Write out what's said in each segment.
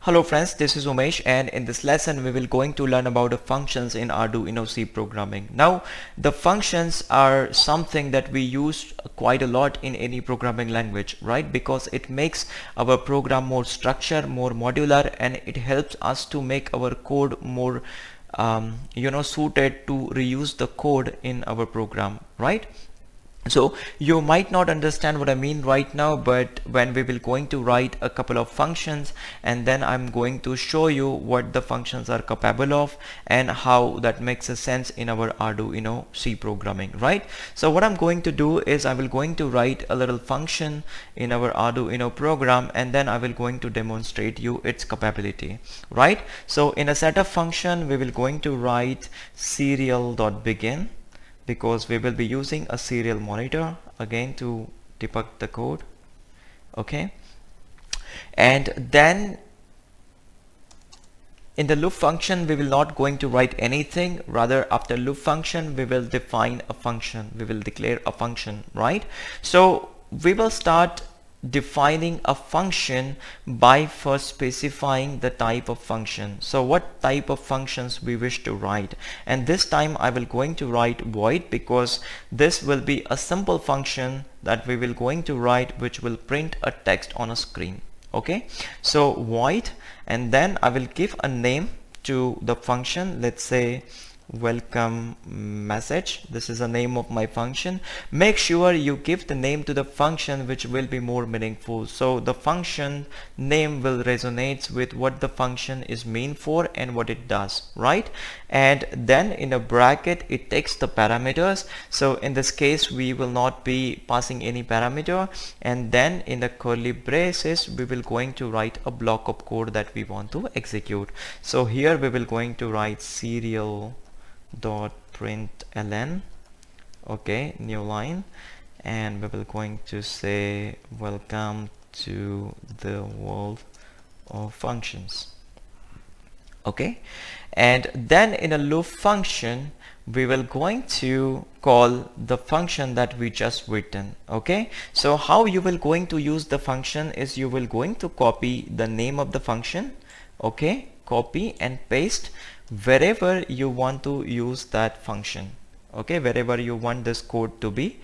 Hello friends, this is Umesh, and in this lesson we will going to learn about the functions in Arduino C programming. Now the functions are something that we use quite a lot in any programming language, right? Because it makes our program more structured, more modular, and it helps us to make our code more suited to reuse the code in our program, right? So you might not understand what I mean right now, but when we will going to write a couple of functions, and then I'm going to show you what the functions are capable of and how that makes a sense in our Arduino C programming, right? So what I'm going to do is I will going to write a little function in our Arduino program, and then I will going to demonstrate you its capability, right? So in a setup function we will going to write serial.begin, because we will be using a serial monitor again to debug the code. Okay, and then in the loop function we will not going to write anything, rather after loop function we will define a function, we will declare a function, right? So we will start defining a function by first specifying the type of function. So what type of functions we wish to write, and this time I will going to write void, because this will be a simple function that we will going to write which will print a text on a screen. Okay, so void, and then I will give a name to the function. Let's say welcome message. This is the name of my function. Make sure you give the name to the function which will be more meaningful, so the function name will resonate with what the function is mean for and what it does, right? And then in a bracket it takes the parameters. So in this case we will not be passing any parameter, and then in the curly braces we will going to write a block of code that we want to execute. So here we will going to write serial dot println, okay, new line, and we will going to say welcome to the world of functions. Okay, and then in a loop function we will going to call the function that we just written. Okay, so how you will going to use the function is you will going to copy the name of the function, okay, copy and paste wherever you want to use that function, okay, wherever you want this code to be,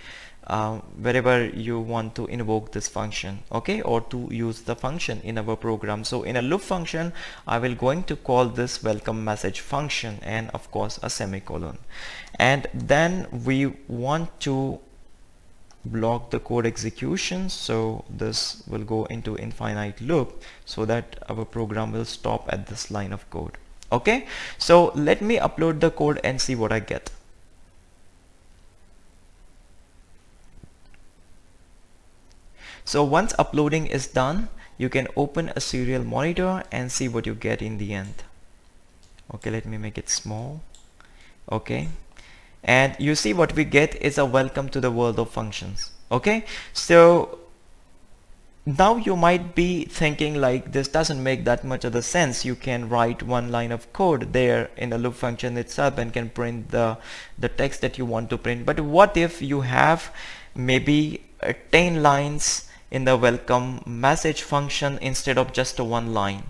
wherever you want to invoke this function, okay, or to use the function in our program. So in a loop function I will going to call this welcome message function, and of course a semicolon, and then we want to block the code execution, so this will go into infinite loop so that our program will stop at this line of code. Okay, so let me upload the code and see what I get. So once uploading is done, you can open a serial monitor and see what you get in the end. Okay, let me make it small. Okay, and you see what we get is a welcome to the world of functions. Okay, so now you might be thinking like this doesn't make that much of the sense. You can write one line of code there in the loop function itself and can print the text that you want to print. But what if you have maybe 10 lines in the welcome message function instead of just a one line?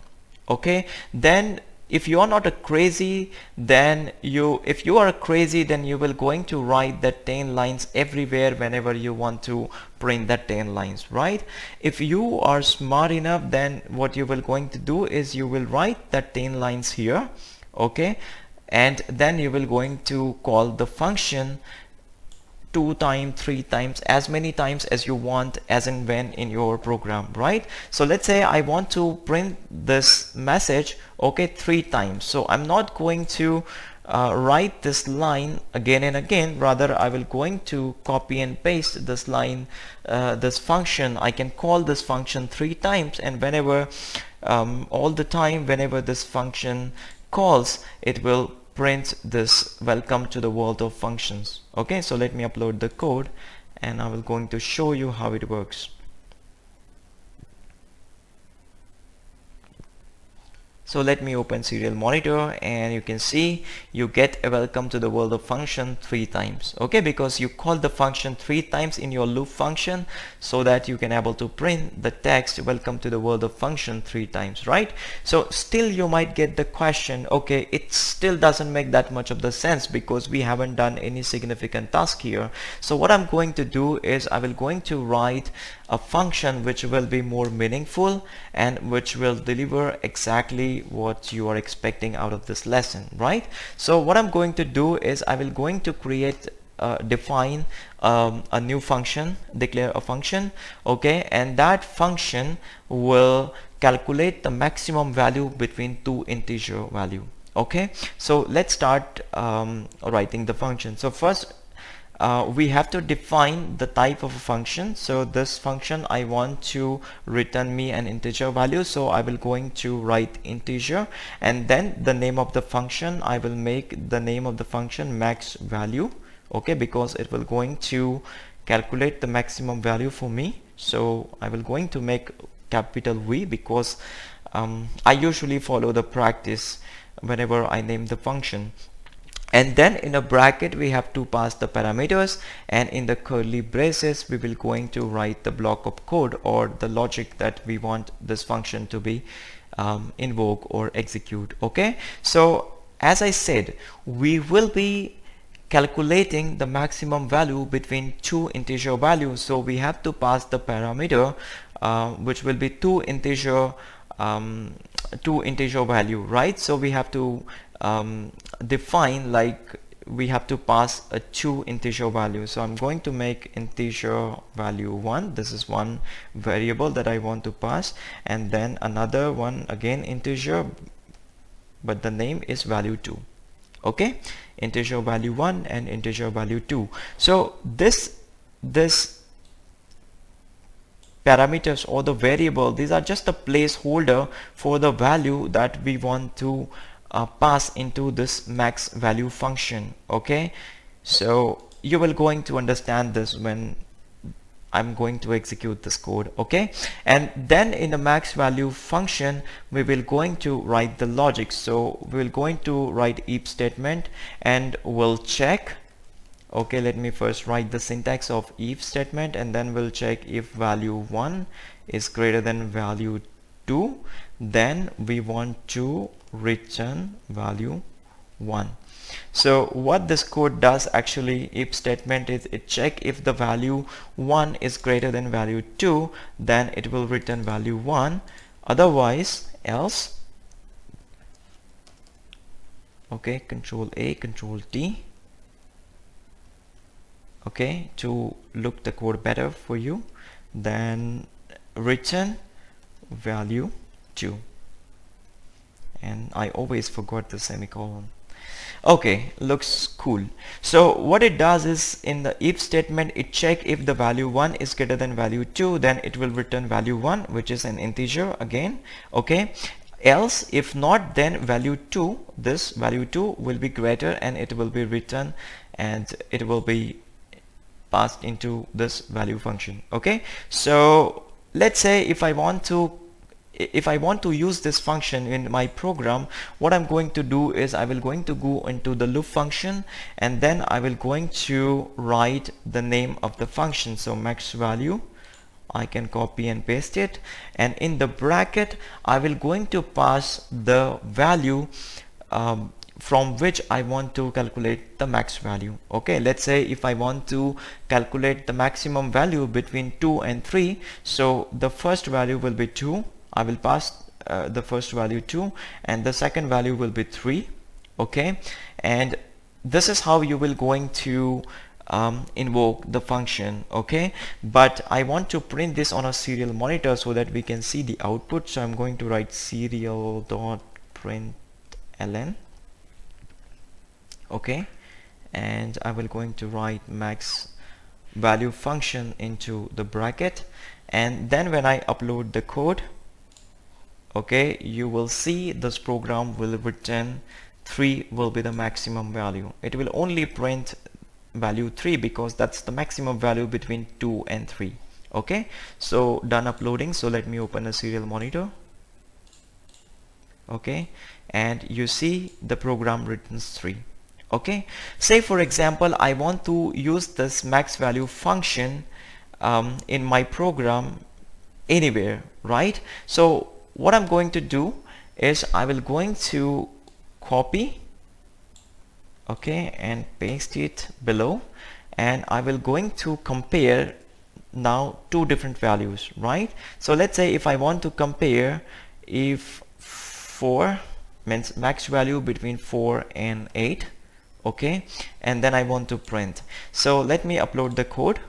Okay, then if you are not a crazy, then if you are crazy, then you will going to write that 10 lines everywhere whenever you want to print that 10 lines, right? If you are smart enough, then what you will going to do is you will write that 10 lines here, okay, and then you will going to call the function 2 times, 3 times, as many times as you want, as and when in your program, right? So let's say I want to print this message, okay, 3 times. So I'm not going to write this line again and again, rather I will going to copy and paste this line, this function. I can call this function 3 times, and whenever all the time whenever this function calls, it will print this welcome to the world of functions. Okay, so let me upload the code and I will going to show you how it works. So let me open serial monitor, and you can see you get a welcome to the world of function 3 times. Okay, because you call the function 3 times in your loop function, so that you can able to print the text welcome to the world of function 3 times, right? So still you might get the question, okay, it still doesn't make that much of the sense because we haven't done any significant task here. So what I'm going to do is I will going to write a function which will be more meaningful and which will deliver exactly what you are expecting out of this lesson, right? So what I'm going to do is I will going to create define a new function, declare a function, okay, and that function will calculate the maximum value between two integer value. Okay, so let's start writing the function. So first we have to define the type of a function. So this function I want to return me an integer value, so I will going to write integer, and then the name of the function, I will make the name of the function max value, okay, because it will going to calculate the maximum value for me. So I will going to make capital V because I usually follow the practice whenever I name the function. And then in a bracket we have to pass the parameters, and in the curly braces we will going to write the block of code or the logic that we want this function to be invoke or execute. Okay, so as I said, we will be calculating the maximum value between two integer values, so we have to pass the parameter which will be two integer value, right? So we have to define, like we have to pass a two integer value. So I'm going to make integer value 1. This is one variable that I want to pass, and then another one again integer, but the name is value 2. Okay, integer value 1 and integer value 2. So this parameters or the variable, these are just a placeholder for the value that we want to pass into this max value function. Okay, so you will going to understand this when I'm going to execute this code. Okay, and then in the max value function we will going to write the logic. So we will going to write if statement and we'll check. Okay, let me first write the syntax of if statement, and then we'll check if value 1 is greater than value 2, then we want to return value 1. So what this code does actually, if statement, is it check if the value 1 is greater than value 2, then it will return value 1, otherwise else. Okay, control A, control T, okay, to look the code better for you, then return value 2, and I always forgot the semicolon. Okay, looks cool. So what it does is, in the if statement, it check if the value 1 is greater than value 2, then it will return value 1, which is an integer again. Okay, else if not, then value 2, this value 2 will be greater and it will be returned, and it will be passed into this value function. Okay, so let's say if I want to use this function in my program, what I'm going to do is I will going to go into the loop function, and then I will going to write the name of the function. So max value, I can copy and paste it, and in the bracket I will going to pass the value from which I want to calculate the max value. Okay, let's say if I want to calculate the maximum value between 2 and 3, so the first value will be 2, I will pass the first value 2, and the second value will be 3. Okay, and this is how you will going to invoke the function. Okay, but I want to print this on a serial monitor so that we can see the output. So I'm going to write serial.println. Okay, and I will going to write max value function into the bracket, and then when I upload the code, okay, you will see this program will return 3 will be the maximum value. It will only print value 3 because that's the maximum value between 2 and 3. Okay, so done uploading. So let me open a serial monitor. okay, and you see the program returns 3. Okay, say for example I want to use this max value function in my program anywhere, right? So what I'm going to do is I will going to copy, okay, and paste it below, and I will going to compare now two different values, right? So let's say if I want to compare if 4 means max value between 4 and 8, okay, and then I want to print. So let me upload the code.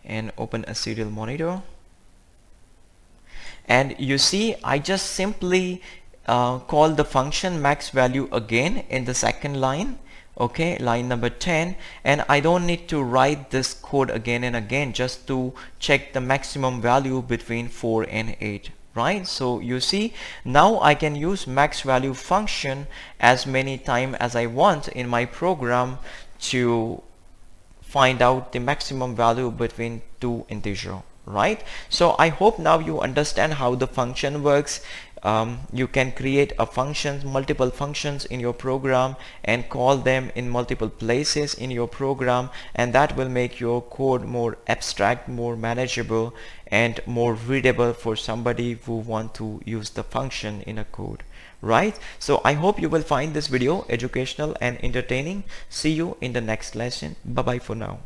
And open a serial monitor, and you see I just simply call the function max value again in the second line, okay, line number 10, and I don't need to write this code again and again just to check the maximum value between 4 and 8, right? So you see now I can use max value function as many times as I want in my program to find out the maximum value between two integers, right? So I hope now you understand how the function works. You can create a function, multiple functions in your program, and call them in multiple places in your program, and that will make your code more abstract, more manageable, and more readable for somebody who want to use the function in a code, right? So I hope you will find this video educational and entertaining. See you in the next lesson. Bye bye for now.